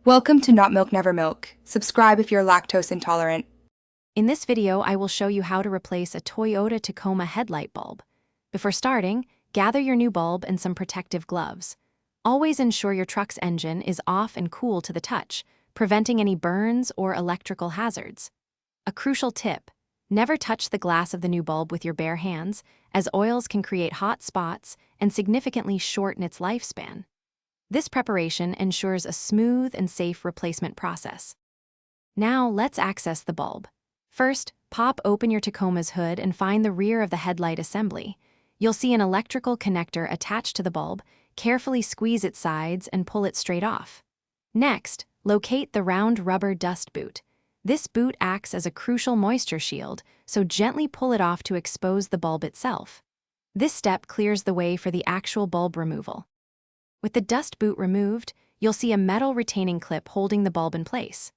Welcome to Not Milk Never Milk. Subscribe if you're lactose intolerant. In this video, I will show you how to replace a Toyota Tacoma headlight bulb. Before starting, gather your new bulb and some protective gloves. Always ensure your truck's engine is off and cool to the touch, preventing any burns or electrical hazards. A crucial tip: never touch the glass of the new bulb with your bare hands, as oils can create hot spots and significantly shorten its lifespan. This preparation ensures a smooth and safe replacement process. Now let's access the bulb. First, pop open your Tacoma's hood and find the rear of the headlight assembly. You'll see an electrical connector attached to the bulb. Carefully squeeze its sides and pull it straight off. Next, locate the round rubber dust boot. This boot acts as a crucial moisture shield, so gently pull it off to expose the bulb itself. This step clears the way for the actual bulb removal. With the dust boot removed, you'll see a metal retaining clip holding the bulb in place.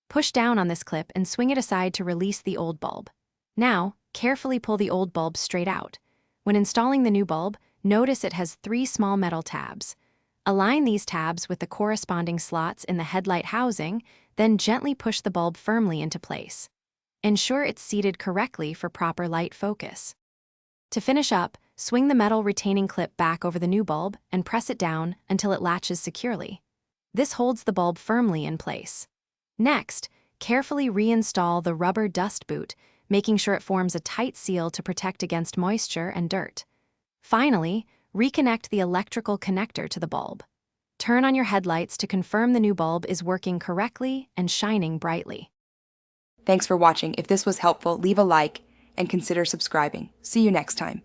Push down on this clip and swing it aside to release the old bulb. Now, carefully pull the old bulb straight out. When installing the new bulb, notice it has 3 small metal tabs. Align these tabs with the corresponding slots in the headlight housing, then gently push the bulb firmly into place. Ensure it's seated correctly for proper light focus. To finish up, swing the metal retaining clip back over the new bulb and press it down until it latches securely. This holds the bulb firmly in place. Next, carefully reinstall the rubber dust boot, making sure it forms a tight seal to protect against moisture and dirt. Finally, reconnect the electrical connector to the bulb. Turn on your headlights to confirm the new bulb is working correctly and shining brightly. Thanks for watching. If this was helpful, leave a like and consider subscribing. See you next time.